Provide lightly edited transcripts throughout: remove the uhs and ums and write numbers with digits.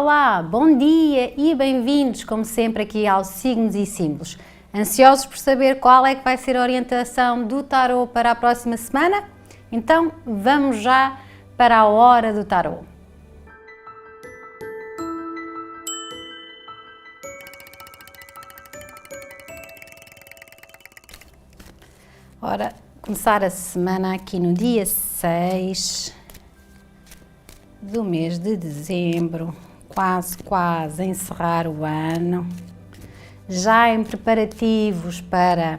Olá, bom dia e bem-vindos, como sempre, aqui aos Signos e Símbolos. Ansiosos por saber qual é que vai ser a orientação do tarot para a próxima semana? Então, vamos já para a hora do tarot. Ora, começar a semana aqui no dia 6 do mês de dezembro, quase a encerrar o ano, já em preparativos para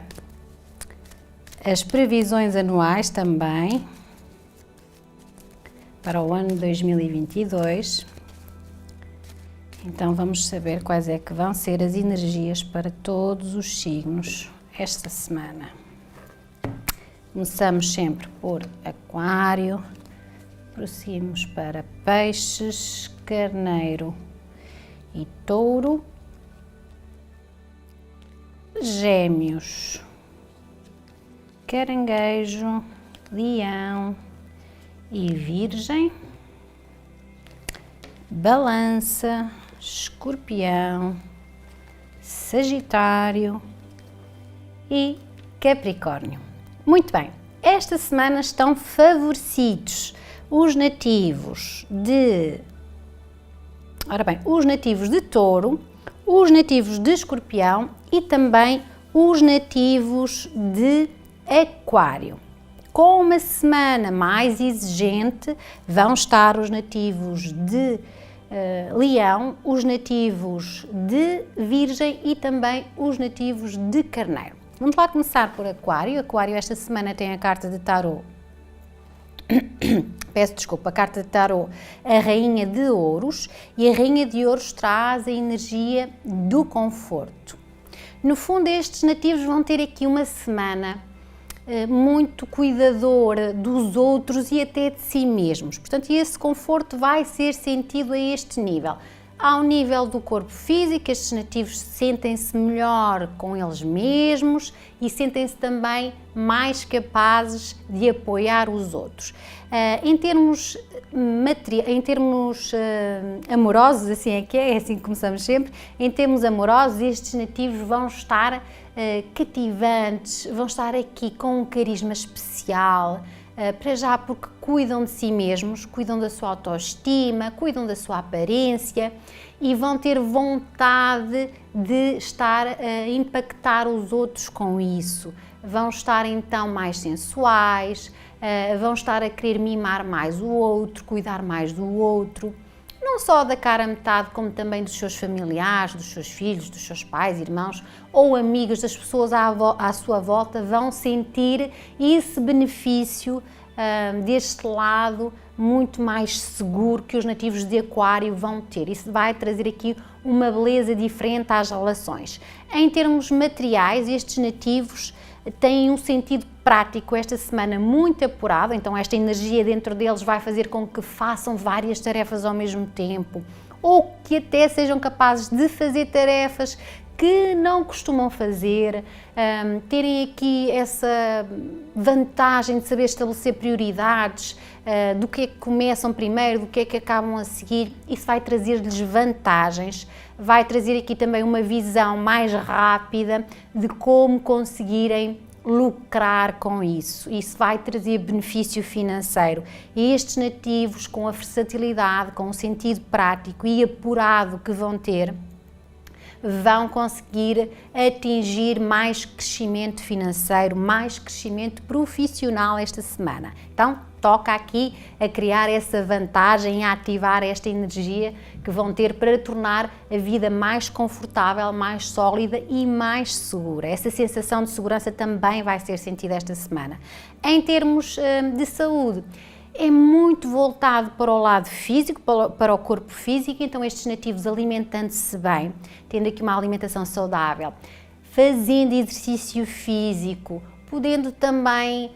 as previsões anuais também, para o ano 2022. Então vamos saber quais é que vão ser as energias para todos os signos esta semana. Começamos sempre por Aquário, prosseguimos para Peixes, Carneiro e Touro, Gêmeos, Caranguejo, Leão e Virgem, Balança, Escorpião, Sagitário e Capricórnio. Muito bem, esta semana estão favorecidos os nativos de Touro, os nativos de Escorpião e também os nativos de Aquário. Com uma semana mais exigente vão estar os nativos de Leão, os nativos de Virgem e também os nativos de Carneiro. Vamos lá começar por Aquário. Aquário esta semana tem a carta de tarot, a carta de tarot, a Rainha de Ouros, e a Rainha de Ouros traz a energia do conforto. No fundo, estes nativos vão ter aqui uma semana muito cuidadora dos outros e até de si mesmos. Portanto, esse conforto vai ser sentido a este nível. Ao nível do corpo físico, estes nativos sentem-se melhor com eles mesmos e sentem-se também mais capazes de apoiar os outros. Em termos amorosos, assim é assim que começamos sempre, em termos amorosos, estes nativos vão estar cativantes, vão estar aqui com um carisma especial, para já porque cuidam de si mesmos, cuidam da sua autoestima, cuidam da sua aparência e vão ter vontade de estar a impactar os outros com isso. Vão estar então mais sensuais, vão estar a querer mimar mais o outro, cuidar mais do outro, não só da cara a metade, como também dos seus familiares, dos seus filhos, dos seus pais, irmãos ou amigos, das pessoas à sua volta vão sentir esse benefício deste lado muito mais seguro que os nativos de Aquário vão ter. Isso vai trazer aqui uma beleza diferente às relações. Em termos materiais, estes nativos têm um sentido prático esta semana muito apurado, então esta energia dentro deles vai fazer com que façam várias tarefas ao mesmo tempo ou que até sejam capazes de fazer tarefas que não costumam fazer, terem aqui essa vantagem de saber estabelecer prioridades, do que é que começam primeiro, do que é que acabam a seguir. Isso vai trazer-lhes vantagens, vai trazer aqui também uma visão mais rápida de como conseguirem lucrar com isso. Isso vai trazer benefício financeiro. E estes nativos, com a versatilidade, com o sentido prático e apurado que vão ter, vão conseguir atingir mais crescimento financeiro, mais crescimento profissional esta semana. Então, toca aqui a criar essa vantagem, a ativar esta energia que vão ter para tornar a vida mais confortável, mais sólida e mais segura. Essa sensação de segurança também vai ser sentida esta semana. Em termos de saúde, é muito voltado para o lado físico, para o corpo físico, então estes nativos alimentando-se bem, tendo aqui uma alimentação saudável, fazendo exercício físico, podendo também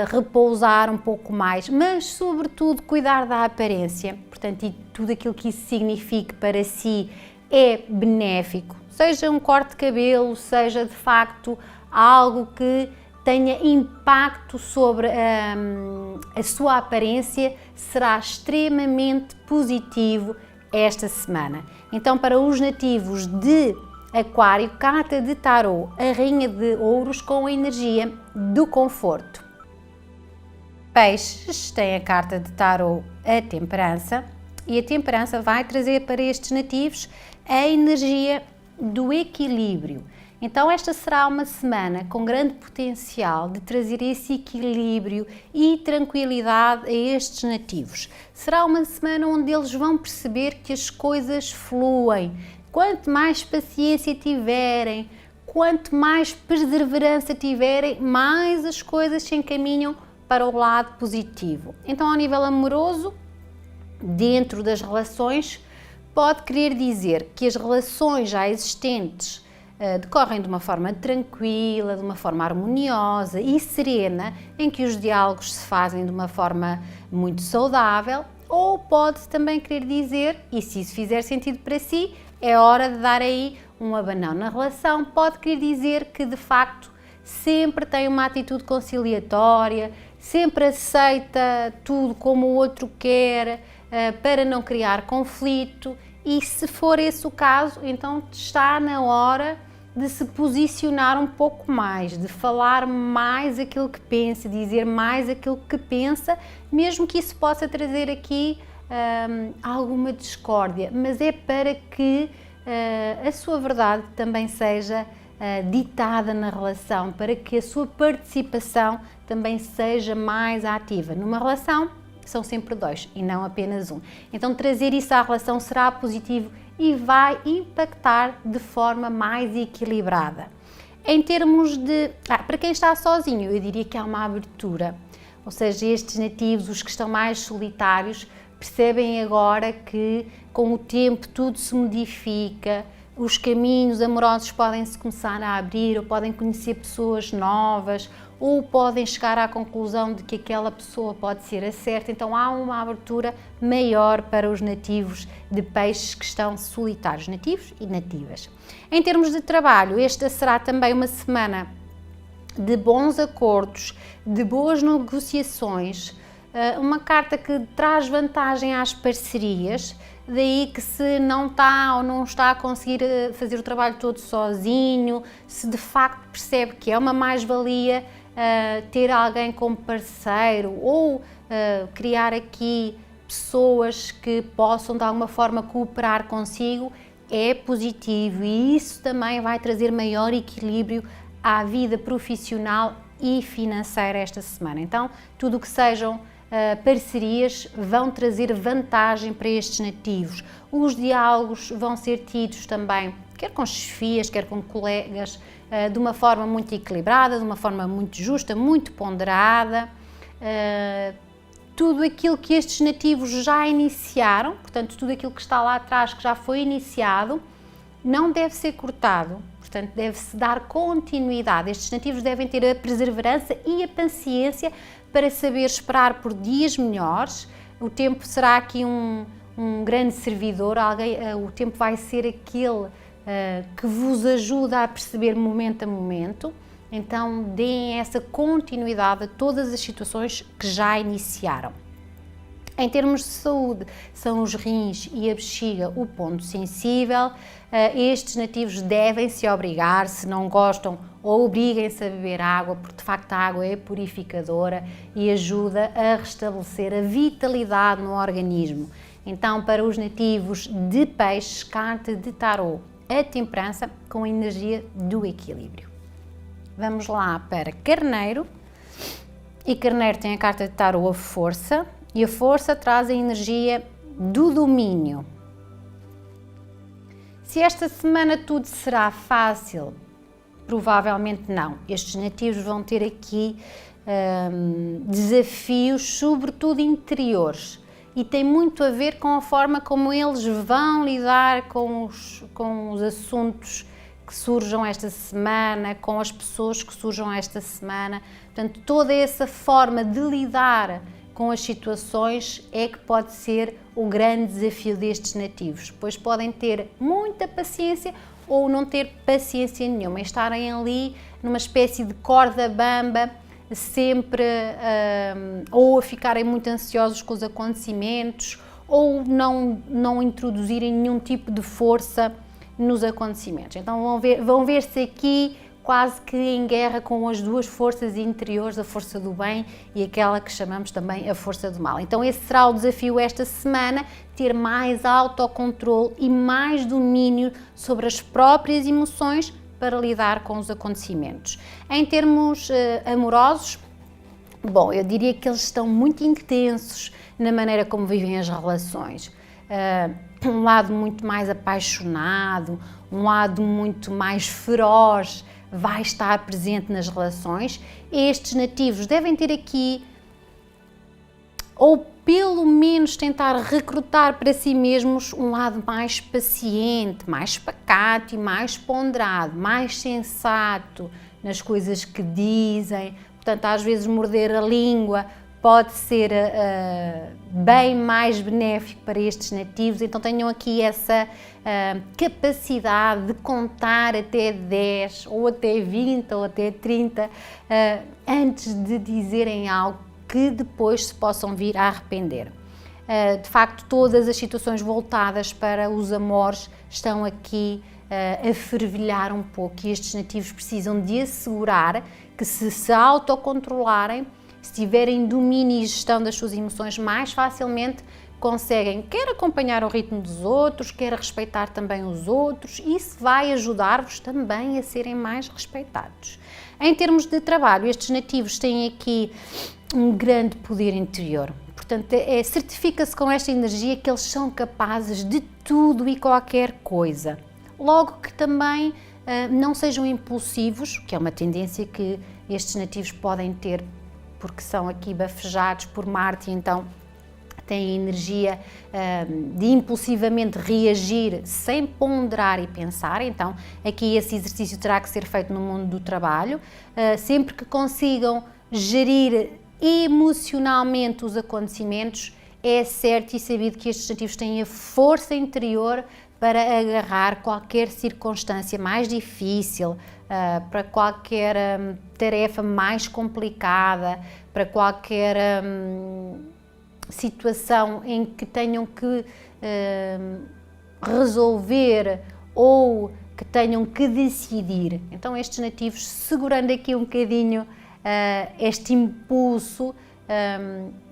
repousar um pouco mais, mas sobretudo cuidar da aparência, portanto, e tudo aquilo que isso signifique para si é benéfico, seja um corte de cabelo, seja de facto algo que tenha impacto sobre a sua aparência, será extremamente positivo esta semana. Então, para os nativos de Aquário, carta de tarô, a Rainha de Ouros com a energia do conforto. Peixes tem a carta de tarô, a Temperança, e a Temperança vai trazer para estes nativos a energia do equilíbrio. Então esta será uma semana com grande potencial de trazer esse equilíbrio e tranquilidade a estes nativos. Será uma semana onde eles vão perceber que as coisas fluem. Quanto mais paciência tiverem, quanto mais perseverança tiverem, mais as coisas se encaminham para o lado positivo. Então, ao nível amoroso, dentro das relações, pode querer dizer que as relações já existentes decorrem de uma forma tranquila, de uma forma harmoniosa e serena, em que os diálogos se fazem de uma forma muito saudável, ou pode também querer dizer, e se isso fizer sentido para si, é hora de dar aí um abanão na relação, pode querer dizer que de facto sempre tem uma atitude conciliatória, sempre aceita tudo como o outro quer, para não criar conflito, e se for esse o caso, então está na hora de se posicionar um pouco mais, de falar mais aquilo que pensa, dizer mais aquilo que pensa, mesmo que isso possa trazer aqui alguma discórdia, mas é para que a sua verdade também seja ditada na relação, para que a sua participação também seja mais ativa. Numa relação são sempre dois e não apenas um. Então trazer isso à relação será positivo e vai impactar de forma mais equilibrada. Em termos de... para quem está sozinho, eu diria que há uma abertura, ou seja, estes nativos, os que estão mais solitários, percebem agora que com o tempo tudo se modifica, os caminhos amorosos podem-se começar a abrir, ou podem conhecer pessoas novas, ou podem chegar à conclusão de que aquela pessoa pode ser a certa. Então há uma abertura maior para os nativos de peixes que estão solitários, nativos e nativas. Em termos de trabalho, esta será também uma semana de bons acordos, de boas negociações, uma carta que traz vantagem às parcerias, daí que se não está ou não está a conseguir fazer o trabalho todo sozinho, se de facto percebe que é uma mais-valia ter alguém como parceiro ou criar aqui pessoas que possam de alguma forma cooperar consigo, é positivo e isso também vai trazer maior equilíbrio à vida profissional e financeira esta semana. Então, tudo o que sejam parcerias vão trazer vantagem para estes nativos. Os diálogos vão ser tidos também, quer com chefias, quer com colegas, de uma forma muito equilibrada, de uma forma muito justa, muito ponderada. Tudo aquilo que estes nativos já iniciaram, portanto, tudo aquilo que está lá atrás, que já foi iniciado, não deve ser cortado, portanto, deve-se dar continuidade. Estes nativos devem ter a perseverança e a paciência para saber esperar por dias melhores. O tempo será aqui um grande servidor, o tempo vai ser aquele que vos ajuda a perceber momento a momento. Então, deem essa continuidade a todas as situações que já iniciaram. Em termos de saúde, são os rins e a bexiga o ponto sensível. Estes nativos devem se obrigar, se não gostam, obriguem-se a beber água, porque de facto a água é purificadora e ajuda a restabelecer a vitalidade no organismo. Então, para os nativos de peixes, carta de tarô, a temperança com a energia do equilíbrio. Vamos lá para Carneiro. E Carneiro tem a carta de tarô, a força. E a força traz a energia do domínio. Se esta semana tudo será fácil, provavelmente não. Estes nativos vão ter aqui desafios, sobretudo interiores. E tem muito a ver com a forma como eles vão lidar com os assuntos que surjam esta semana, com as pessoas que surjam esta semana. Portanto, toda essa forma de lidar com as situações é que pode ser o grande desafio destes nativos, pois podem ter muita paciência ou não ter paciência nenhuma, estarem ali numa espécie de corda bamba, sempre ou a ficarem muito ansiosos com os acontecimentos, ou não introduzirem nenhum tipo de força nos acontecimentos. Então vão ver-se aqui quase que em guerra com as duas forças interiores, a força do bem e aquela que chamamos também a força do mal. Então esse será o desafio esta semana, ter mais autocontrole e mais domínio sobre as próprias emoções para lidar com os acontecimentos. Em termos amorosos, bom, eu diria que eles estão muito intensos na maneira como vivem as relações. Um lado muito mais apaixonado, um lado muito mais feroz vai estar presente nas relações. Estes nativos devem ter aqui, ou pelo menos tentar recrutar para si mesmos um lado mais paciente, mais pacato e mais ponderado, mais sensato nas coisas que dizem. Portanto, às vezes morder a língua pode ser bem mais benéfico para estes nativos, então tenham aqui essa capacidade de contar até 10, ou até 20, ou até 30, antes de dizerem algo que depois se possam vir a arrepender. De facto, todas as situações voltadas para os amores estão aqui a fervilhar um pouco e estes nativos precisam de assegurar que se autocontrolarem, se tiverem domínio e gestão das suas emoções, mais facilmente conseguem quer acompanhar o ritmo dos outros, quer respeitar também os outros. Isso vai ajudar-vos também a serem mais respeitados. Em termos de trabalho, estes nativos têm aqui um grande poder interior. Portanto, certifica-se com esta energia que eles são capazes de tudo e qualquer coisa. Logo que também não sejam impulsivos, que é uma tendência que estes nativos podem ter, porque são aqui bafejados por Marte, então têm a energia de impulsivamente reagir sem ponderar e pensar. Então aqui esse exercício terá que ser feito no mundo do trabalho. Sempre que consigam gerir emocionalmente os acontecimentos, é certo e sabido que estes nativos têm a força interior para agarrar qualquer circunstância mais difícil, para qualquer tarefa mais complicada, para qualquer situação em que tenham que resolver ou que tenham que decidir. Então estes nativos, segurando aqui um bocadinho este impulso,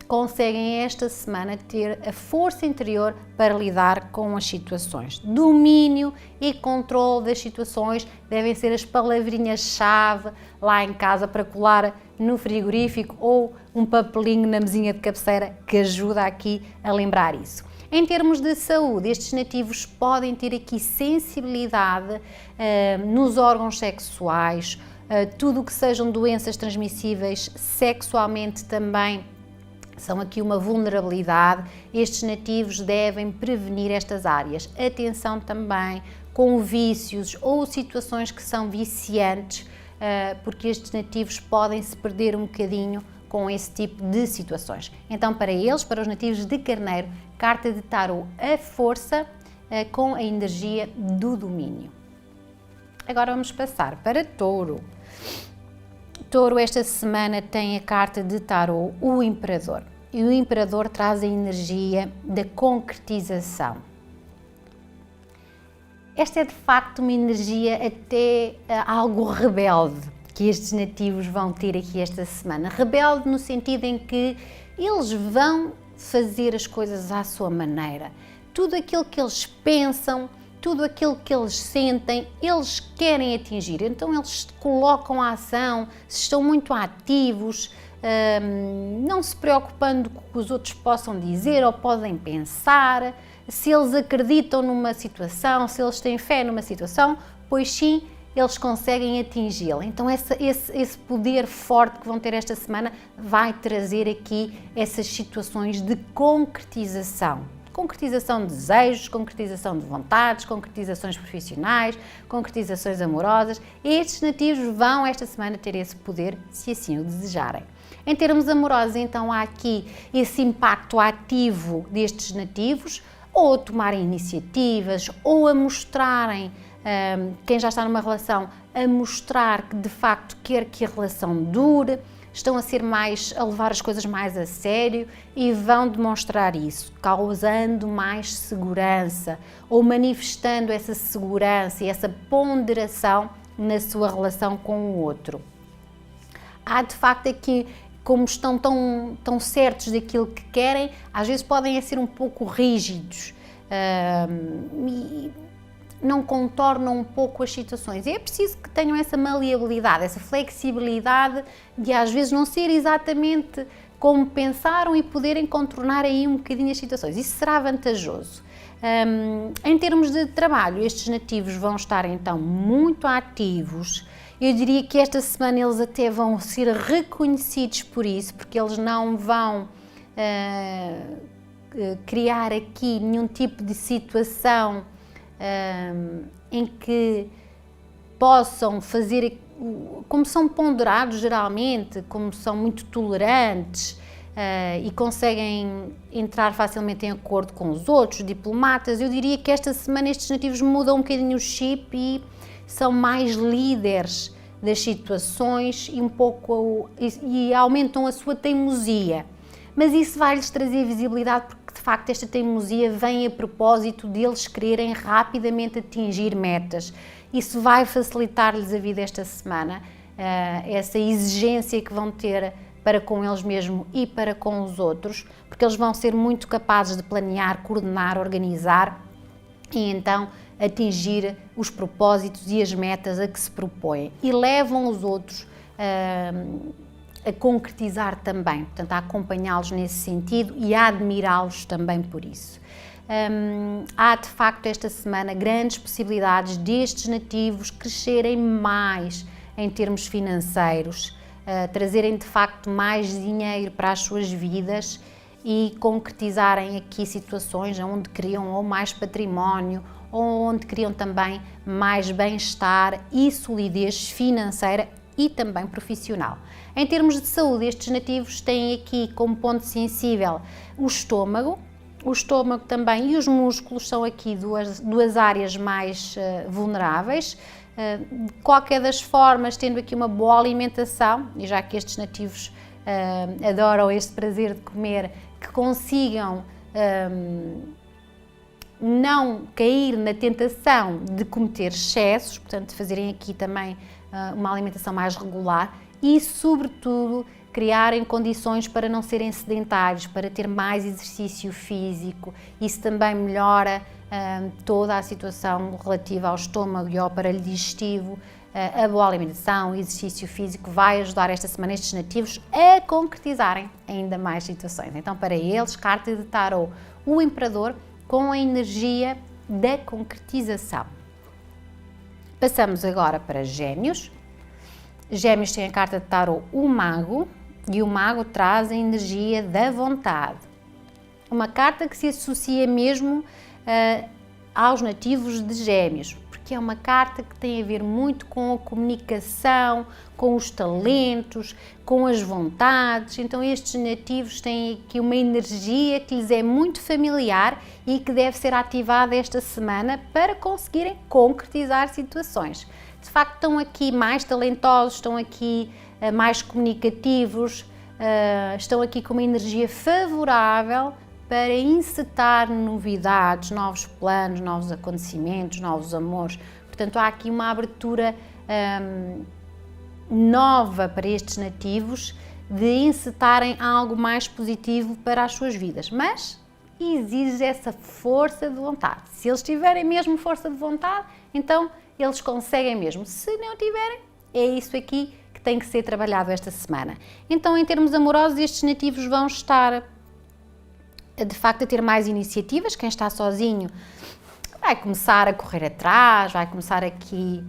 conseguem esta semana ter a força interior para lidar com as situações. Domínio e controle das situações devem ser as palavrinhas-chave lá em casa para colar no frigorífico ou um papelinho na mesinha de cabeceira que ajuda aqui a lembrar isso. Em termos de saúde, estes nativos podem ter aqui sensibilidade nos órgãos sexuais, tudo o que sejam doenças transmissíveis sexualmente também são aqui uma vulnerabilidade. Estes nativos devem prevenir estas áreas. Atenção também com vícios ou situações que são viciantes, porque estes nativos podem se perder um bocadinho com esse tipo de situações. Então, para eles, para os nativos de Carneiro, carta de tarô, a força com a energia do domínio. Agora vamos passar para Touro. Touro esta semana tem a carta de tarô, o Imperador. E o Imperador traz a energia da concretização. Esta é de facto uma energia até algo rebelde que estes nativos vão ter aqui esta semana. Rebelde no sentido em que eles vão fazer as coisas à sua maneira. Tudo aquilo que eles pensam, tudo aquilo que eles sentem, eles querem atingir. Então eles colocam a ação, estão muito ativos, não se preocupando com o que os outros possam dizer ou podem pensar, se eles acreditam numa situação, se eles têm fé numa situação, pois sim, eles conseguem atingi-la. Então esse poder forte que vão ter esta semana vai trazer aqui essas situações de concretização. Concretização de desejos, concretização de vontades, concretizações profissionais, concretizações amorosas. Estes nativos vão esta semana ter esse poder, se assim o desejarem. Em termos amorosos, então, há aqui esse impacto ativo destes nativos, ou a tomarem iniciativas, ou a mostrarem, quem já está numa relação, a mostrar que de facto quer que a relação dure, estão a levar as coisas mais a sério e vão demonstrar isso, causando mais segurança ou manifestando essa segurança e essa ponderação na sua relação com o outro. Há de facto aqui, como estão tão certos daquilo que querem, às vezes podem ser um pouco rígidos e não contornam um pouco as situações. E é preciso que tenham essa maleabilidade, essa flexibilidade de às vezes não ser exatamente como pensaram e poderem contornar aí um bocadinho as situações. Isso será vantajoso. Em termos de trabalho, estes nativos vão estar então muito ativos. Eu diria que esta semana eles até vão ser reconhecidos por isso, porque eles não vão criar aqui nenhum tipo de situação em que possam fazer, como são ponderados geralmente, como são muito tolerantes e conseguem entrar facilmente em acordo com os outros, diplomatas, eu diria que esta semana estes nativos mudam um bocadinho o chip e são mais líderes das situações e aumentam a sua teimosia. Mas isso vai-lhes trazer visibilidade porque, de facto, esta teimosia vem a propósito deles quererem rapidamente atingir metas. Isso vai facilitar-lhes a vida esta semana, essa exigência que vão ter para com eles mesmos e para com os outros, porque eles vão ser muito capazes de planear, coordenar, organizar e então atingir os propósitos e as metas a que se propõem e levam os outros a concretizar também, portanto a acompanhá-los nesse sentido e a admirá-los também por isso. Há de facto esta semana grandes possibilidades destes nativos crescerem mais em termos financeiros, trazerem de facto mais dinheiro para as suas vidas e concretizarem aqui situações onde criam ou mais património ou onde criam também mais bem-estar e solidez financeira e também profissional. Em termos de saúde, estes nativos têm aqui como ponto sensível o estômago também e os músculos são aqui duas áreas mais vulneráveis. De qualquer das formas, tendo aqui uma boa alimentação, e já que estes nativos adoram este prazer de comer, que consigam não cair na tentação de cometer excessos, portanto, de fazerem aqui também uma alimentação mais regular e, sobretudo, criarem condições para não serem sedentários, para ter mais exercício físico. Isso também melhora toda a situação relativa ao estômago e ao aparelho digestivo. A boa alimentação, o exercício físico vai ajudar esta semana estes nativos a concretizarem ainda mais situações. Então, para eles, carta de tarot, o Imperador com a energia da concretização. Passamos agora para Gêmeos. Gêmeos tem a carta de tarot, o Mago, e o Mago traz a energia da vontade. Uma carta que se associa mesmo aos nativos de Gêmeos, porque é uma carta que tem a ver muito com a comunicação, com os talentos, com as vontades. Então estes nativos têm aqui uma energia que lhes é muito familiar e que deve ser ativada esta semana para conseguirem concretizar situações. De facto, estão aqui mais talentosos, estão aqui mais comunicativos, estão aqui com uma energia favorável para encetar novidades, novos planos, novos acontecimentos, novos amores. Portanto, há aqui uma abertura nova para estes nativos de encetarem algo mais positivo para as suas vidas, mas exige essa força de vontade. Se eles tiverem mesmo força de vontade, então eles conseguem mesmo. Se não tiverem, é isso aqui que tem que ser trabalhado esta semana. Então, em termos amorosos, estes nativos vão estar de facto a ter mais iniciativas. Quem está sozinho vai começar a correr atrás, vai começar aqui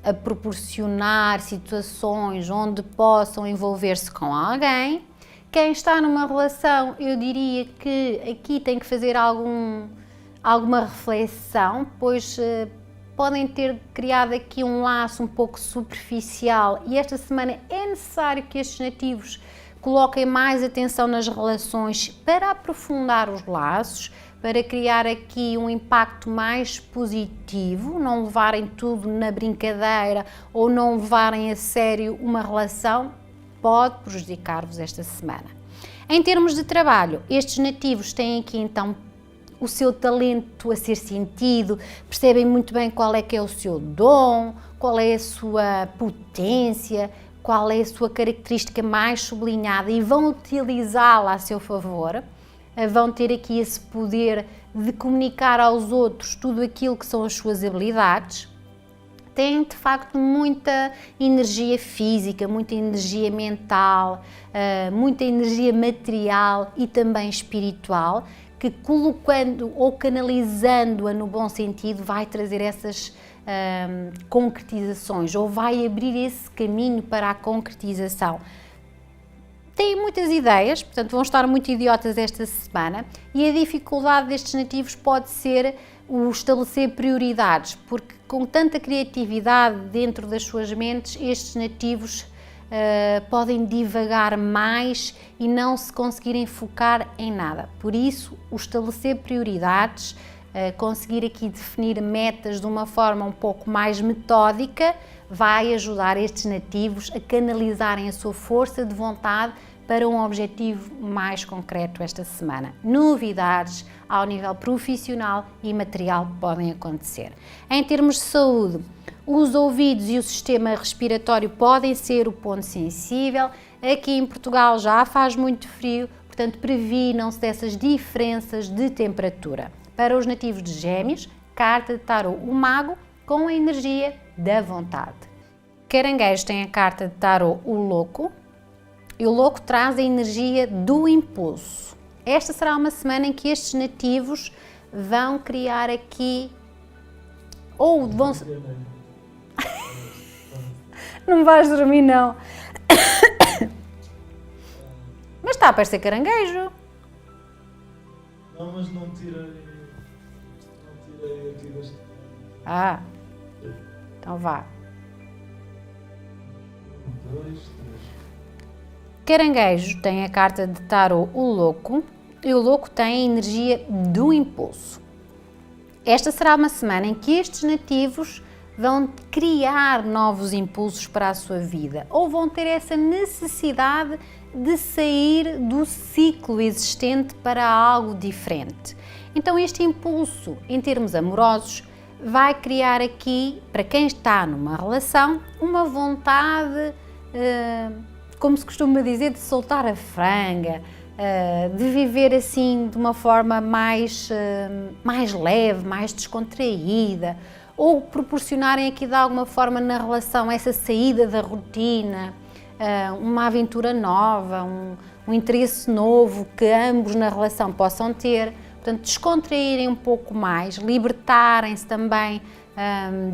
a proporcionar situações onde possam envolver-se com alguém. Quem está numa relação, eu diria que aqui tem que fazer alguma reflexão, pois podem ter criado aqui um laço um pouco superficial e esta semana é necessário que estes nativos coloquem mais atenção nas relações para aprofundar os laços, para criar aqui um impacto mais positivo, não levarem tudo na brincadeira ou não levarem a sério uma relação, pode prejudicar-vos esta semana. Em termos de trabalho, estes nativos têm aqui então o seu talento a ser sentido, percebem muito bem qual é que é o seu dom, qual é a sua potência, qual é a sua característica mais sublinhada e vão utilizá-la a seu favor. Vão ter aqui esse poder de comunicar aos outros tudo aquilo que são as suas habilidades. Têm de facto muita energia física, muita energia mental, muita energia material e também espiritual, que colocando ou canalizando-a no bom sentido vai trazer essas concretizações ou vai abrir esse caminho para a concretização. Têm muitas ideias, portanto vão estar muito idiotas esta semana e a dificuldade destes nativos pode ser o estabelecer prioridades, porque com tanta criatividade dentro das suas mentes, estes nativos podem divagar mais e não se conseguirem focar em nada. Por isso, o estabelecer prioridades, conseguir aqui definir metas de uma forma um pouco mais metódica, vai ajudar estes nativos a canalizarem a sua força de vontade para um objetivo mais concreto esta semana. Novidades ao nível profissional e material podem acontecer. Em termos de saúde, os ouvidos e o sistema respiratório podem ser o ponto sensível. Aqui em Portugal já faz muito frio, portanto previnam-se dessas diferenças de temperatura. Para os nativos de Gêmeos, carta de tarot, o mago com a energia da vontade. Caranguejos tem a carta de tarot, o louco, e o louco traz a energia do impulso. Esta será uma semana em que estes nativos vão criar aqui, ou vão... Não vais dormir não. Mas está a parecer caranguejo. Não, mas não tirei aqui deste... Ah, então vá. 1, 2, 3. Caranguejo tem a carta de tarot, o louco, e o louco tem a energia do impulso. Esta será uma semana em que estes nativos vão criar novos impulsos para a sua vida ou vão ter essa necessidade de sair do ciclo existente para algo diferente. Então este impulso, em termos amorosos, vai criar aqui, para quem está numa relação, uma vontade, como se costuma dizer, de soltar a franga, de viver assim de uma forma mais leve, mais descontraída, ou proporcionarem aqui de alguma forma na relação essa saída da rotina, uma aventura nova, um interesse novo que ambos na relação possam ter. Portanto, descontraírem um pouco mais, libertarem-se também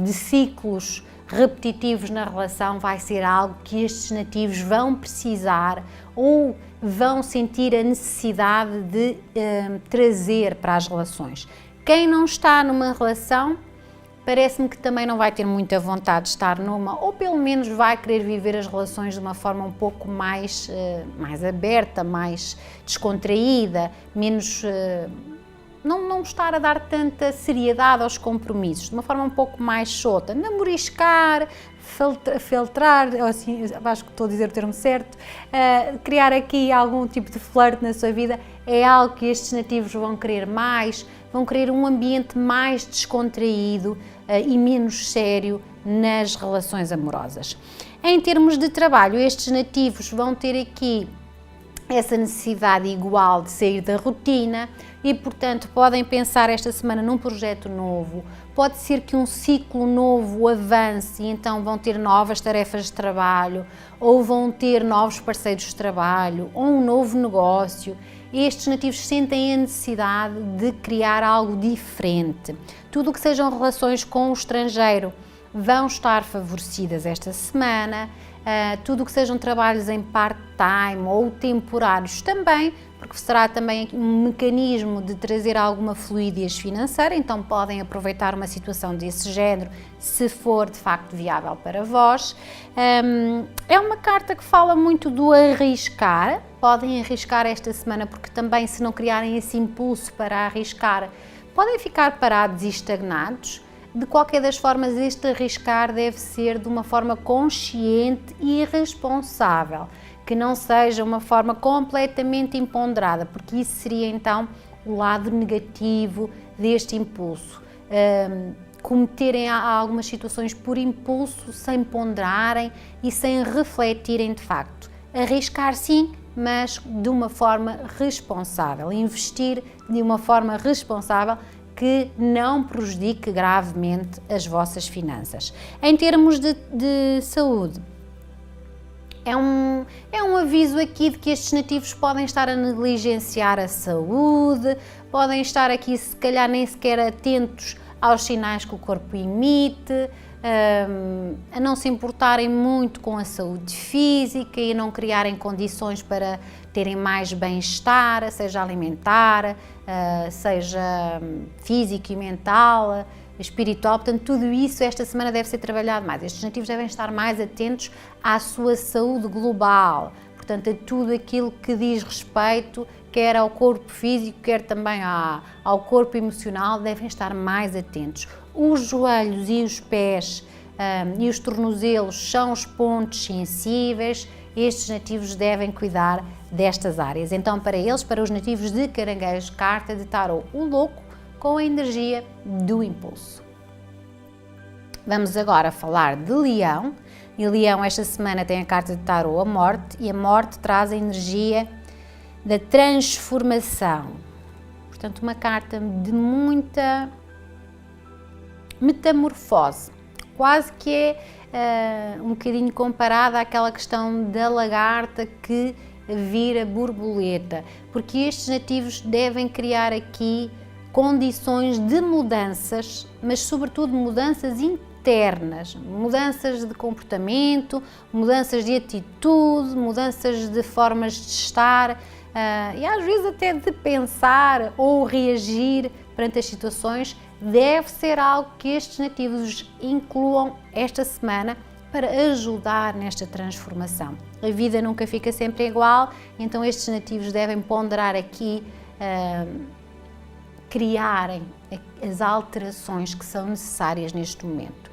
de ciclos repetitivos na relação, vai ser algo que estes nativos vão precisar ou vão sentir a necessidade de trazer para as relações. Quem não está numa relação, parece-me que também não vai ter muita vontade de estar numa, ou pelo menos vai querer viver as relações de uma forma um pouco mais aberta, mais descontraída, menos... Não estar a dar tanta seriedade aos compromissos, de uma forma um pouco mais solta, namoriscar, filtrar, assim, acho que estou a dizer o termo certo, criar aqui algum tipo de flerte na sua vida, é algo que estes nativos vão querer mais, vão querer um ambiente mais descontraído e menos sério nas relações amorosas. Em termos de trabalho, estes nativos vão ter aqui essa necessidade igual de sair da rotina e, portanto, podem pensar esta semana num projeto novo. Pode ser que um ciclo novo avance e então vão ter novas tarefas de trabalho ou vão ter novos parceiros de trabalho ou um novo negócio. Estes nativos sentem a necessidade de criar algo diferente. Tudo o que sejam relações com o estrangeiro vão estar favorecidas esta semana. Tudo o que sejam trabalhos em part-time ou temporários também, porque será também um mecanismo de trazer alguma fluidez financeira, então podem aproveitar uma situação desse género se for de facto viável para vós. É uma carta que fala muito do arriscar, podem arriscar esta semana, porque também, se não criarem esse impulso para arriscar, podem ficar parados e estagnados. De qualquer das formas, este arriscar deve ser de uma forma consciente e responsável, que não seja uma forma completamente imponderada, porque isso seria então o lado negativo deste impulso. Cometerem algumas situações por impulso, sem ponderarem e sem refletirem de facto. Arriscar sim, mas de uma forma responsável, investir de uma forma responsável que não prejudique gravemente as vossas finanças. Em termos de saúde, é um aviso aqui de que estes nativos podem estar a negligenciar a saúde, podem estar aqui se calhar nem sequer atentos aos sinais que o corpo emite, a não se importarem muito com a saúde física e não criarem condições para terem mais bem-estar, seja alimentar, seja físico e mental, espiritual. Portanto, tudo isso esta semana deve ser trabalhado mais. Estes nativos devem estar mais atentos à sua saúde global, portanto, a tudo aquilo que diz respeito quer ao corpo físico, quer também ao corpo emocional, devem estar mais atentos. Os joelhos e os pés e os tornozelos são os pontos sensíveis, estes nativos devem cuidar destas áreas. Então, para eles, para os nativos de Caranguejo, carta de tarô, o louco com a energia do impulso. Vamos agora falar de Leão, e Leão esta semana tem a carta de tarô, a morte, e a morte traz a energia da transformação, portanto uma carta de muita metamorfose, quase que é um bocadinho comparada àquela questão da lagarta que vira borboleta, porque estes nativos devem criar aqui condições de mudanças, mas sobretudo mudanças internas, mudanças de comportamento, mudanças de atitude, mudanças de formas de estar, e às vezes até de pensar ou reagir perante as situações. Deve ser algo que estes nativos incluam esta semana para ajudar nesta transformação. A vida nunca fica sempre igual, então estes nativos devem ponderar aqui, criarem as alterações que são necessárias neste momento.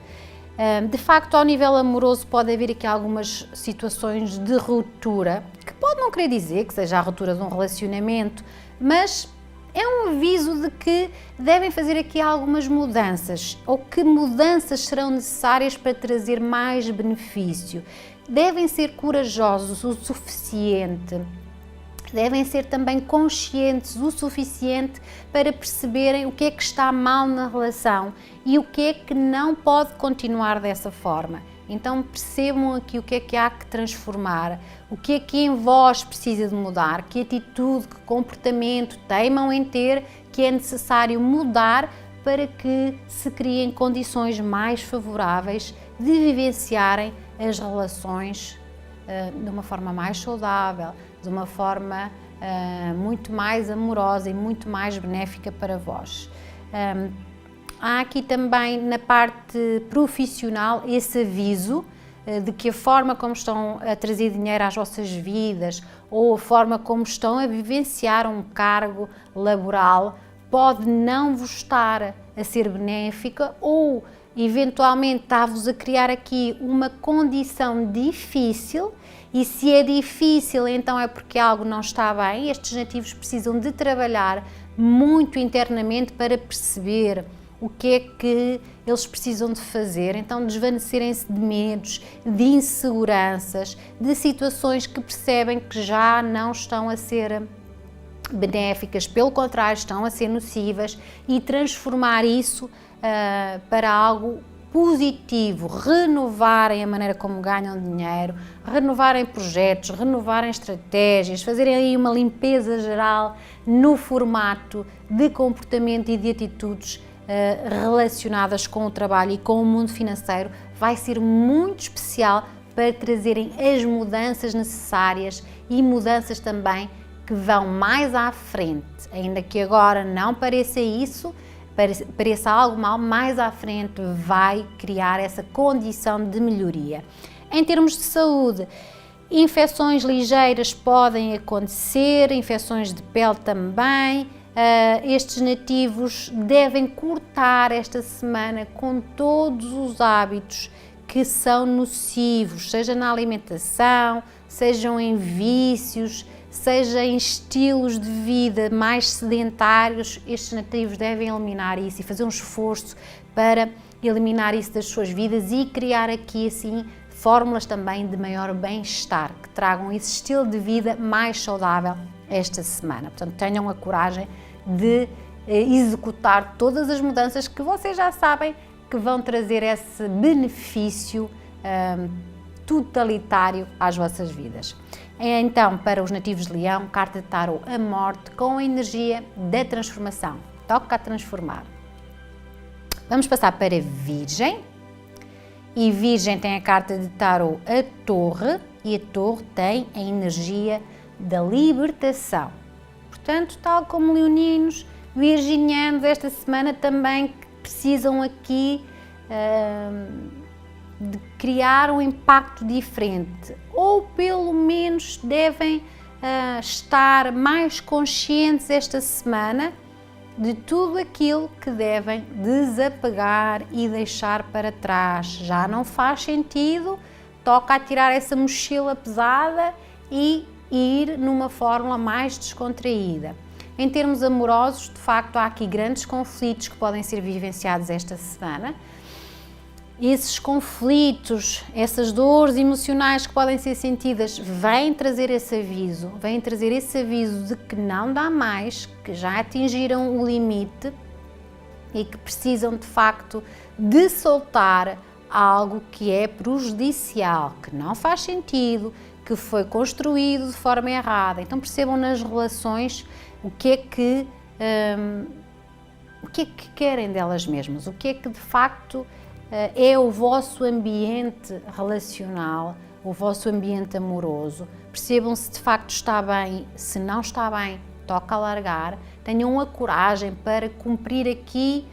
De facto, ao nível amoroso pode haver aqui algumas situações de ruptura, que pode não querer dizer que seja a ruptura de um relacionamento, mas é um aviso de que devem fazer aqui algumas mudanças, ou que mudanças serão necessárias para trazer mais benefício. Devem ser corajosos o suficiente, devem ser também conscientes o suficiente para perceberem o que é que está mal na relação e o que é que não pode continuar dessa forma. Então percebam aqui o que é que há que transformar, o que é que em vós precisa de mudar, que atitude, que comportamento teimam em ter, que é necessário mudar para que se criem condições mais favoráveis de vivenciarem as relações de uma forma mais saudável, de uma forma muito mais amorosa e muito mais benéfica para vós. Há aqui também na parte profissional esse aviso de que a forma como estão a trazer dinheiro às vossas vidas ou a forma como estão a vivenciar um cargo laboral pode não vos estar a ser benéfica ou eventualmente está-vos a criar aqui uma condição difícil, e se é difícil então é porque algo não está bem. Estes nativos precisam de trabalhar muito internamente para perceber o que é que eles precisam de fazer, então desvanecerem-se de medos, de inseguranças, de situações que percebem que já não estão a ser benéficas, pelo contrário, estão a ser nocivas, e transformar isso para algo positivo, renovarem a maneira como ganham dinheiro, renovarem projetos, renovarem estratégias, fazerem aí uma limpeza geral no formato de comportamento e de atitudes relacionadas com o trabalho e com o mundo financeiro. Vai ser muito especial para trazerem as mudanças necessárias e mudanças também que vão mais à frente, ainda que agora não pareça isso, pareça algo mal, mais à frente vai criar essa condição de melhoria. Em termos de saúde, Infecções ligeiras podem acontecer, infecções de pele também. Estes nativos devem cortar esta semana com todos os hábitos que são nocivos, seja na alimentação, sejam em vícios, seja em estilos de vida mais sedentários. Estes nativos devem eliminar isso e fazer um esforço para eliminar isso das suas vidas e criar aqui assim fórmulas também de maior bem-estar, que tragam esse estilo de vida mais saudável esta semana. Portanto, tenham a coragem de executar todas as mudanças que vocês já sabem que vão trazer esse benefício totalitário às vossas vidas. Então, para os nativos de Leão, carta de tarot, a morte com a energia da transformação. Toca a transformar. Vamos passar para Virgem. E Virgem tem a carta de tarot, a Torre, e a Torre tem a energia da libertação. Portanto, tal como leoninos, virginianos esta semana também precisam aqui de criar um impacto diferente, ou pelo menos devem estar mais conscientes esta semana de tudo aquilo que devem desapegar e deixar para trás. Já não faz sentido, toca a tirar essa mochila pesada e ir numa fórmula mais descontraída. Em termos amorosos, de facto, há aqui grandes conflitos que podem ser vivenciados esta semana. Esses conflitos, essas dores emocionais que podem ser sentidas, vêm trazer esse aviso de que não dá mais, que já atingiram o limite e que precisam de facto de soltar algo que é prejudicial, que não faz sentido, que foi construído de forma errada. Então percebam nas relações o que é que querem delas mesmas, o que é que de facto é o vosso ambiente relacional, o vosso ambiente amoroso. Percebam se de facto está bem, se não está bem, toca alargar. Tenham a coragem para cumprir aqui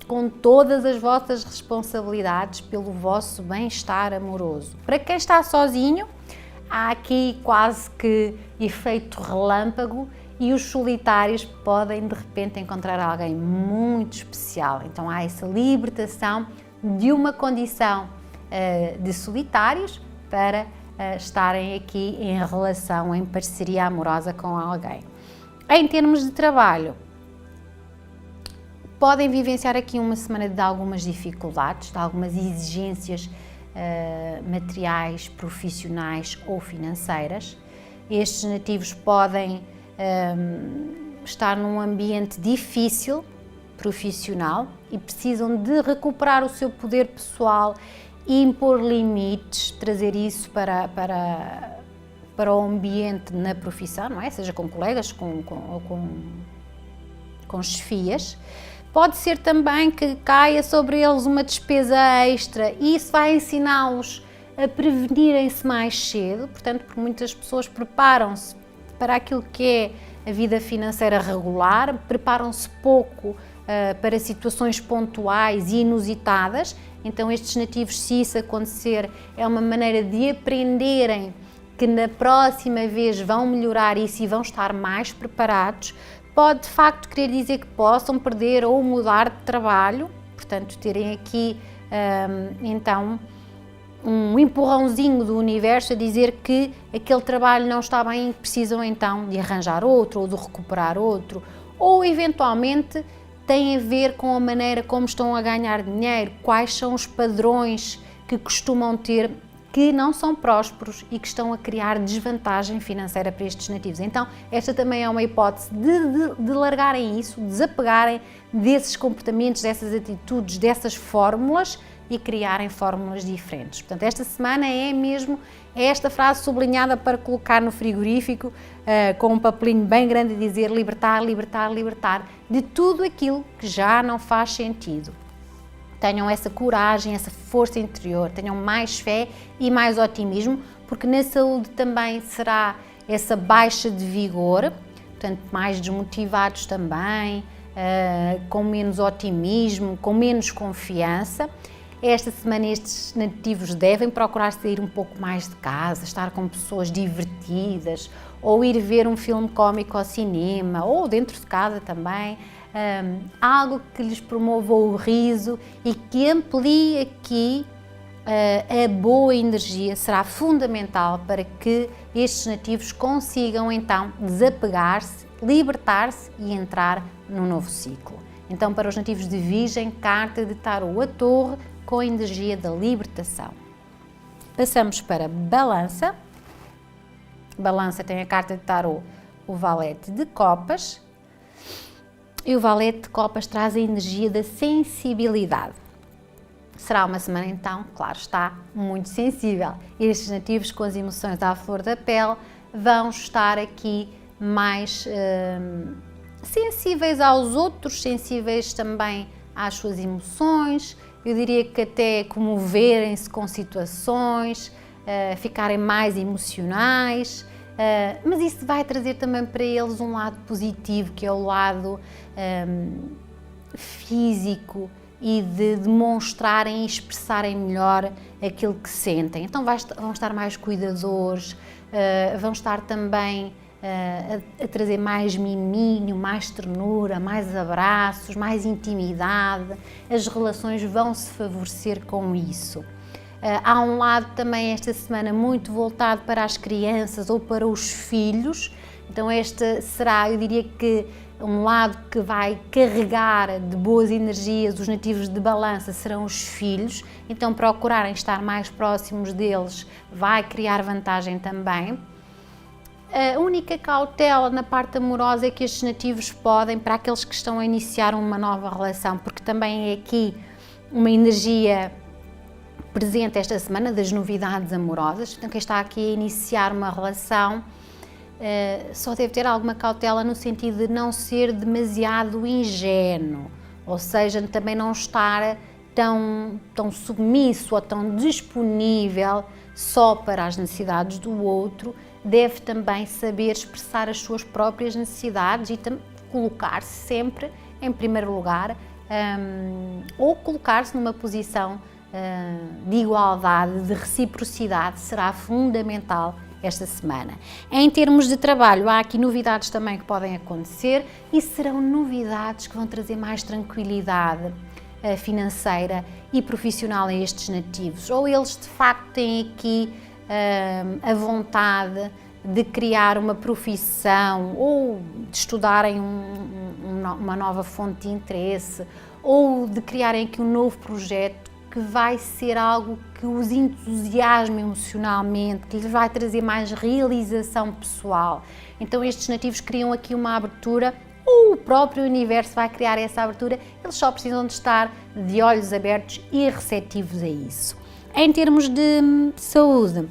com todas as vossas responsabilidades pelo vosso bem-estar amoroso. Para quem está sozinho, há aqui quase que efeito relâmpago e os solitários podem de repente encontrar alguém muito especial. Então há essa libertação de uma condição de solitários para estarem aqui em relação, em parceria amorosa com alguém. Em termos de trabalho, podem vivenciar aqui uma semana de algumas dificuldades, de algumas exigências materiais, profissionais ou financeiras. Estes nativos podem estar num ambiente difícil, profissional, e precisam de recuperar o seu poder pessoal e impor limites, trazer isso para o ambiente na profissão, não é? Seja com colegas ou com chefias. Pode ser também que caia sobre eles uma despesa extra e isso vai ensiná-los a prevenirem-se mais cedo. Portanto, porque muitas pessoas preparam-se para aquilo que é a vida financeira regular, preparam-se pouco para situações pontuais e inusitadas. Então estes nativos, se isso acontecer, é uma maneira de aprenderem que na próxima vez vão melhorar isso e vão estar mais preparados. Pode de facto querer dizer que possam perder ou mudar de trabalho, portanto terem aqui então um empurrãozinho do universo a dizer que aquele trabalho não está bem e precisam então de arranjar outro ou de recuperar outro, ou eventualmente tem a ver com a maneira como estão a ganhar dinheiro, quais são os padrões que costumam ter que não são prósperos e que estão a criar desvantagem financeira para estes nativos. Então, esta também é uma hipótese de largarem isso, desapegarem desses comportamentos, dessas atitudes, dessas fórmulas e criarem fórmulas diferentes. Portanto, esta semana é mesmo esta frase sublinhada para colocar no frigorífico com um papelinho bem grande a dizer libertar, libertar, libertar de tudo aquilo que já não faz sentido. Tenham essa coragem, essa força interior, tenham mais fé e mais otimismo, porque na saúde também será essa baixa de vigor, portanto mais desmotivados também, com menos otimismo, com menos confiança. Esta semana estes nativos devem procurar sair um pouco mais de casa, estar com pessoas divertidas, ou ir ver um filme cómico ao cinema, ou dentro de casa também, algo que lhes promova o riso e que amplie aqui a boa energia. Será fundamental para que estes nativos consigam então desapegar-se, libertar-se e entrar num novo ciclo. Então, para os nativos de Virgem, carta de Tarô, a Torre, com a energia da libertação. Passamos para Balança. Balança tem a carta de Tarô, o Valete de Copas. E o Valete de Copas traz a energia da sensibilidade. Será uma semana, então, claro está, muito sensível. Estes nativos com as emoções à flor da pele vão estar aqui mais sensíveis aos outros, sensíveis também às suas emoções. Eu diria que até comoverem-se com situações, ficarem mais emocionais, mas isso vai trazer também para eles um lado positivo, que é o lado físico e de demonstrarem e expressarem melhor aquilo que sentem. Então vão estar mais cuidadores, vão estar também a trazer mais miminho, mais ternura, mais abraços, mais intimidade. As relações vão se favorecer com isso. Há um lado também esta semana muito voltado para as crianças ou para os filhos. Então este será, eu diria que um lado que vai carregar de boas energias os nativos de Balança serão os filhos. Então procurarem estar mais próximos deles vai criar vantagem também. A única cautela na parte amorosa é que estes nativos podem, para aqueles que estão a iniciar uma nova relação, porque também é aqui uma energia presente esta semana das novidades amorosas. Então quem está aqui a iniciar uma relação só deve ter alguma cautela no sentido de não ser demasiado ingênuo, ou seja, também não estar tão submisso ou tão disponível só para as necessidades do outro. Deve também saber expressar as suas próprias necessidades e colocar-se sempre em primeiro lugar, ou colocar-se numa posição de igualdade, de reciprocidade, será fundamental esta semana. Em termos de trabalho, há aqui novidades também que podem acontecer e serão novidades que vão trazer mais tranquilidade financeira e profissional a estes nativos. Ou eles de facto têm aqui a vontade de criar uma profissão ou de estudarem uma nova fonte de interesse ou de criarem aqui um novo projeto que vai ser algo que os entusiasme emocionalmente, que lhes vai trazer mais realização pessoal. Então estes nativos criam aqui uma abertura, ou o próprio universo vai criar essa abertura, eles só precisam de estar de olhos abertos e receptivos a isso. Em termos de saúde,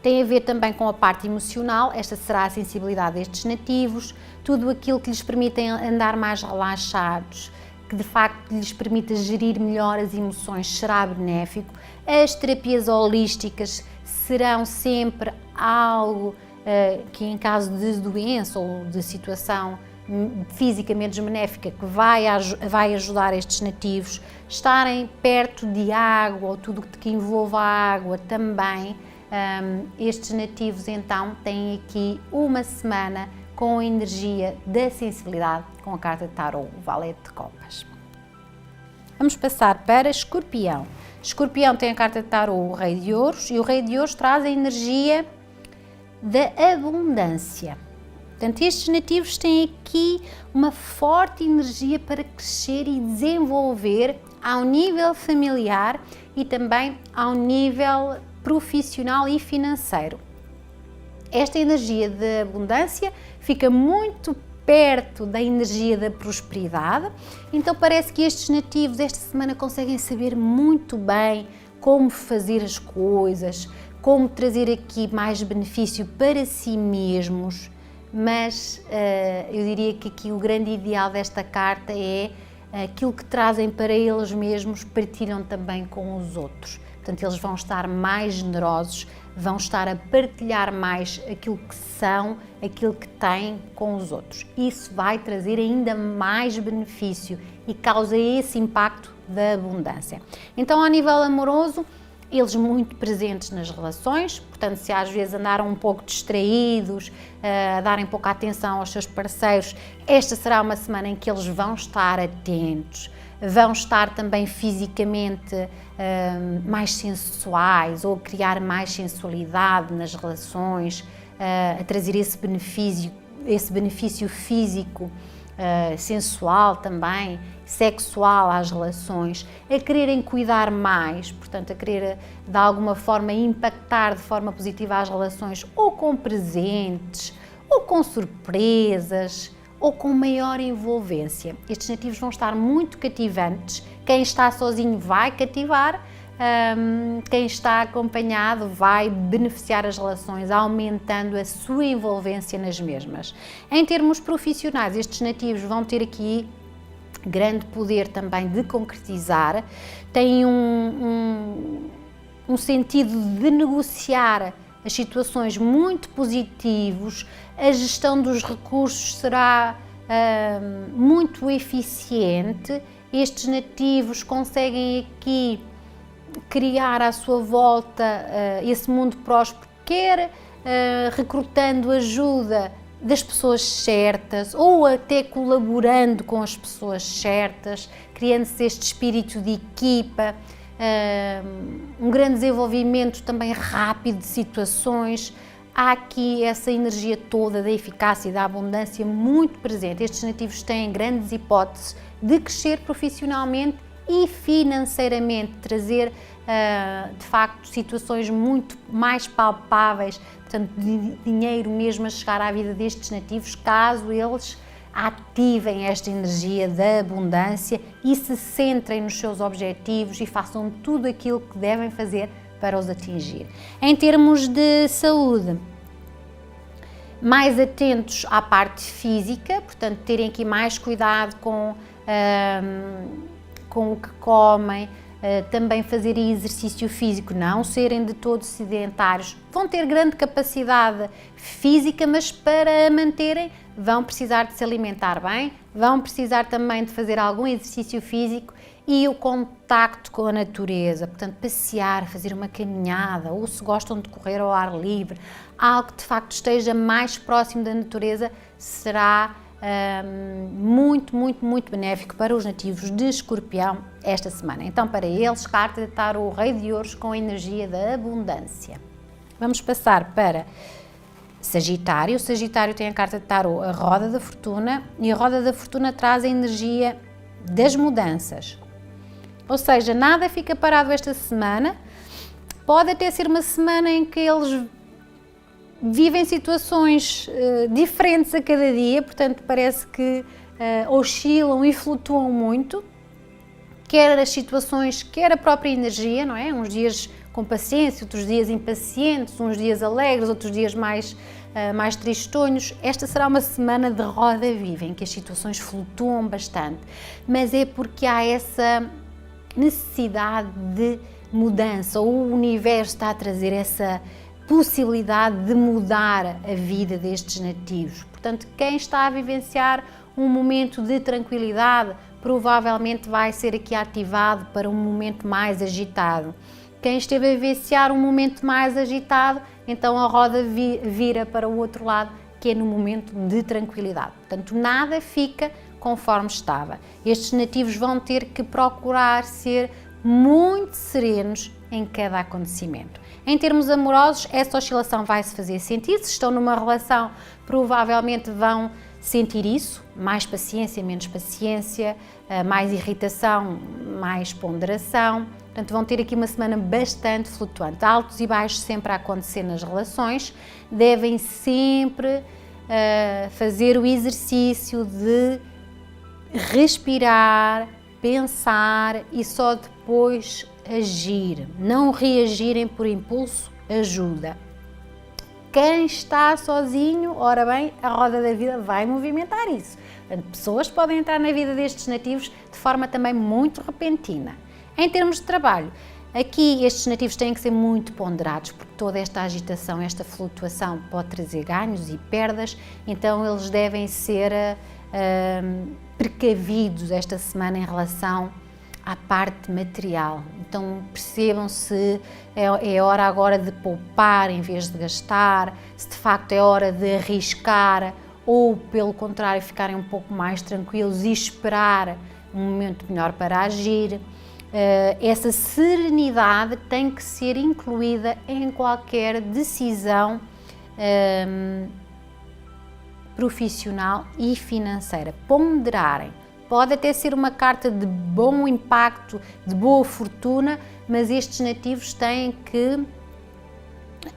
tem a ver também com a parte emocional. Esta será a sensibilidade destes nativos, tudo aquilo que lhes permite andar mais relaxados, que de facto lhes permita gerir melhor as emoções, será benéfico. As terapias holísticas serão sempre algo que, em caso de doença ou de situação fisicamente benéfica, que vai ajudar estes nativos. Estarem perto de água ou tudo que envolva a água também. Estes nativos então têm aqui uma semana com a energia da sensibilidade, com a carta de Tarô, o Valete de Copas. Vamos passar para Escorpião. Escorpião tem a carta de Tarô, o Rei de Ouros, e o Rei de Ouros traz a energia da abundância. Portanto, estes nativos têm aqui uma forte energia para crescer e desenvolver ao nível familiar e também ao nível profissional e financeiro. Esta energia da abundância fica muito perto da energia da prosperidade, então parece que estes nativos esta semana conseguem saber muito bem como fazer as coisas, como trazer aqui mais benefício para si mesmos, mas eu diria que aqui o grande ideal desta carta é aquilo que trazem para eles mesmos, partilham também com os outros. Portanto, eles vão estar mais generosos, vão estar a partilhar mais aquilo que são, aquilo que têm com os outros. Isso vai trazer ainda mais benefício e causa esse impacto da abundância. Então, ao nível amoroso, eles muito presentes nas relações, portanto, se às vezes andaram um pouco distraídos, a darem pouca atenção aos seus parceiros, esta será uma semana em que eles vão estar atentos, vão estar também fisicamente mais sensuais ou a criar mais sensualidade nas relações, a trazer esse benefício físico, sensual também, sexual às relações, a quererem cuidar mais, portanto a querer de alguma forma impactar de forma positiva as relações, ou com presentes, ou com surpresas, ou com maior envolvência. Estes nativos vão estar muito cativantes, quem está sozinho vai cativar, quem está acompanhado vai beneficiar as relações, aumentando a sua envolvência nas mesmas. Em termos profissionais, estes nativos vão ter aqui grande poder também de concretizar, têm um sentido de negociar as situações muito positivos, a gestão dos recursos será muito eficiente, estes nativos conseguem aqui criar à sua volta esse mundo próspero, quer recrutando ajuda das pessoas certas ou até colaborando com as pessoas certas, criando-se este espírito de equipa, um grande desenvolvimento também rápido de situações. Há aqui essa energia toda da eficácia e da abundância muito presente. Estes nativos têm grandes hipóteses de crescer profissionalmente e financeiramente, trazer de facto situações muito mais palpáveis, portanto de dinheiro mesmo a chegar à vida destes nativos, caso eles ativem esta energia da abundância e se centrem nos seus objetivos e façam tudo aquilo que devem fazer para os atingir. Em termos de saúde, mais atentos à parte física, portanto terem aqui mais cuidado com o que comem, também fazerem exercício físico, não serem de todo sedentários. Vão ter grande capacidade física, mas para a manterem vão precisar de se alimentar bem, vão precisar também de fazer algum exercício físico e o contacto com a natureza, portanto passear, fazer uma caminhada, ou se gostam de correr ao ar livre, algo que de facto esteja mais próximo da natureza, será muito benéfico para os nativos de Escorpião esta semana. Então, para eles, carta de tarô, o Rei de Ouros com a energia da abundância. Vamos passar para Sagitário. O Sagitário tem a carta de tarô, a Roda da Fortuna, e a Roda da Fortuna traz a energia das mudanças. Ou seja, nada fica parado esta semana. Pode até ser uma semana em que eles vivem situações diferentes a cada dia, portanto parece que oscilam e flutuam muito, quer as situações, quer a própria energia, não é? Uns dias com paciência, outros dias impacientes, uns dias alegres, outros dias mais tristonhos. Esta será uma semana de roda viva, em que as situações flutuam bastante, mas é porque há essa necessidade de mudança, ou o universo está a trazer essa possibilidade de mudar a vida destes nativos. Portanto, quem está a vivenciar um momento de tranquilidade provavelmente vai ser aqui ativado para um momento mais agitado. Quem esteve a vivenciar um momento mais agitado, então a roda vira para o outro lado, que é no momento de tranquilidade. Portanto, nada fica conforme estava. Estes nativos vão ter que procurar ser muito serenos em cada acontecimento. Em termos amorosos, essa oscilação vai se fazer sentir. Se estão numa relação, provavelmente vão sentir isso, mais paciência, menos paciência, mais irritação, mais ponderação. Portanto, vão ter aqui uma semana bastante flutuante, altos e baixos sempre a acontecer nas relações. Devem sempre fazer o exercício de respirar, pensar e só depois agir. Não reagirem por impulso ajuda. Quem está sozinho, ora bem, a roda da vida vai movimentar isso. Portanto, pessoas podem entrar na vida destes nativos de forma também muito repentina. Em termos de trabalho, aqui estes nativos têm que ser muito ponderados, porque toda esta agitação, esta flutuação pode trazer ganhos e perdas, então eles devem ser precavidos esta semana em relação à parte material. Então percebam se é hora agora de poupar em vez de gastar, se de facto é hora de arriscar ou, pelo contrário, ficarem um pouco mais tranquilos e esperar um momento melhor para agir. Essa serenidade tem que ser incluída em qualquer decisão profissional e financeira. Ponderarem. Pode até ser uma carta de bom impacto, de boa fortuna, mas estes nativos têm que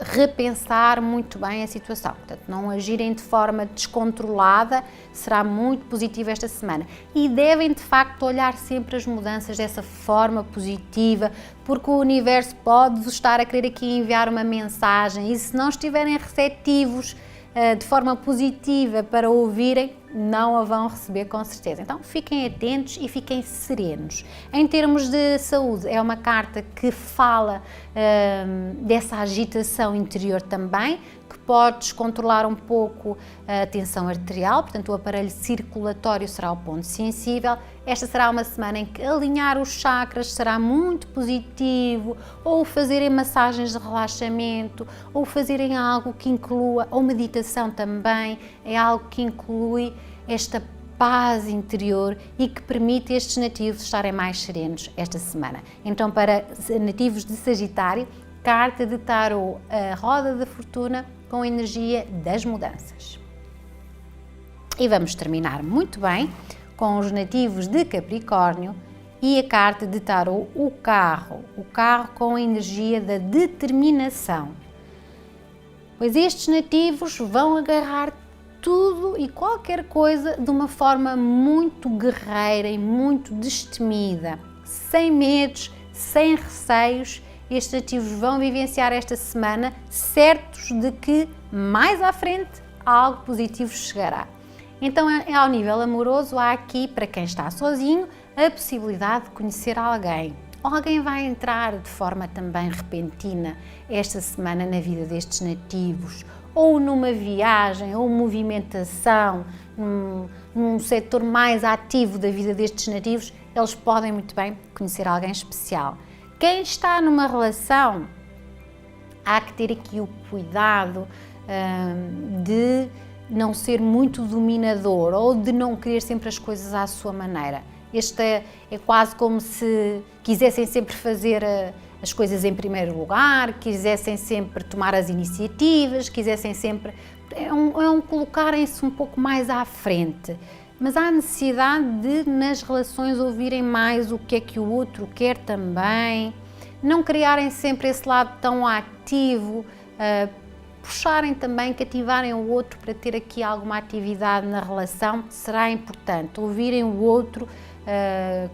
repensar muito bem a situação. Portanto, não agirem de forma descontrolada, será muito positivo esta semana. E devem, de facto, olhar sempre as mudanças dessa forma positiva, porque o universo pode vos estar a querer aqui enviar uma mensagem e se não estiverem receptivos de forma positiva para ouvirem, não a vão receber com certeza. Então fiquem atentos e fiquem serenos. Em termos de saúde, é uma carta que fala dessa agitação interior também, que pode descontrolar um pouco a tensão arterial, portanto o aparelho circulatório será o ponto sensível. Esta será uma semana em que alinhar os chakras será muito positivo, ou fazerem massagens de relaxamento, ou fazerem algo que inclua, ou meditação também, é algo que inclui esta paz interior e que permite estes nativos estarem mais serenos esta semana. Então, para nativos de Sagitário, carta de tarô, a roda da fortuna com a energia das mudanças. E vamos terminar muito bem com os nativos de Capricórnio e a carta de tarô, o carro com a energia da determinação. Pois estes nativos vão agarrar tudo e qualquer coisa de uma forma muito guerreira e muito destemida, sem medos, sem receios. Estes nativos vão vivenciar esta semana certos de que mais à frente algo positivo chegará. Então, ao nível amoroso, há aqui, para quem está sozinho, a possibilidade de conhecer alguém. Alguém vai entrar de forma também repentina esta semana na vida destes nativos, ou numa viagem, ou movimentação, num setor mais ativo da vida destes nativos, eles podem muito bem conhecer alguém especial. Quem está numa relação, há que ter aqui o cuidado de não ser muito dominador ou de não querer sempre as coisas à sua maneira. Este é quase como se quisessem sempre fazer as coisas em primeiro lugar, quisessem sempre tomar as iniciativas, quisessem sempre... É um colocarem-se um pouco mais à frente. Mas há necessidade de, nas relações, ouvirem mais o que é que o outro quer também, não criarem sempre esse lado tão ativo, puxarem também, cativarem o outro para ter aqui alguma atividade na relação, será importante. Ouvirem o outro,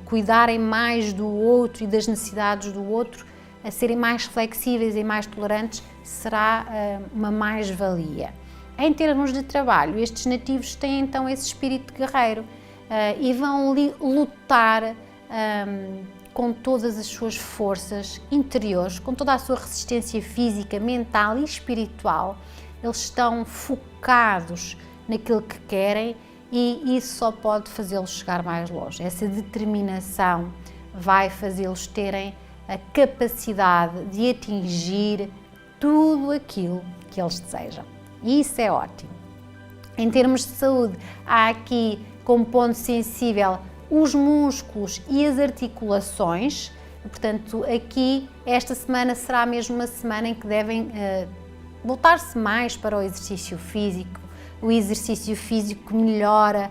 cuidarem mais do outro e das necessidades do outro, a serem mais flexíveis e mais tolerantes, será uma mais-valia. Em termos de trabalho, estes nativos têm então esse espírito guerreiro e vão lutar com todas as suas forças interiores, com toda a sua resistência física, mental e espiritual. Eles estão focados naquilo que querem e isso só pode fazê-los chegar mais longe. Essa determinação vai fazê-los terem a capacidade de atingir tudo aquilo que eles desejam. E isso é ótimo. Em termos de saúde, há aqui como ponto sensível os músculos e as articulações. Portanto, aqui esta semana será mesmo uma semana em que devem voltar-se mais para o exercício físico. O exercício físico melhora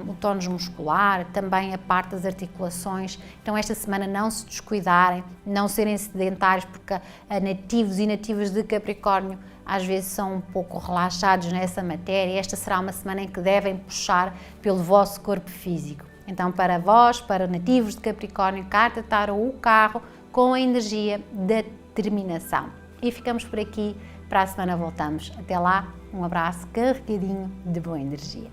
o tónus muscular, também a parte das articulações. Então esta semana não se descuidarem, não serem sedentários, porque nativos e nativas de Capricórnio às vezes são um pouco relaxados nessa matéria. Esta será uma semana em que devem puxar pelo vosso corpo físico. Então para vós, para nativos de Capricórnio, carta tarô, o carro com a energia da determinação. E ficamos por aqui, para a semana voltamos. Até lá, um abraço carregadinho de boa energia.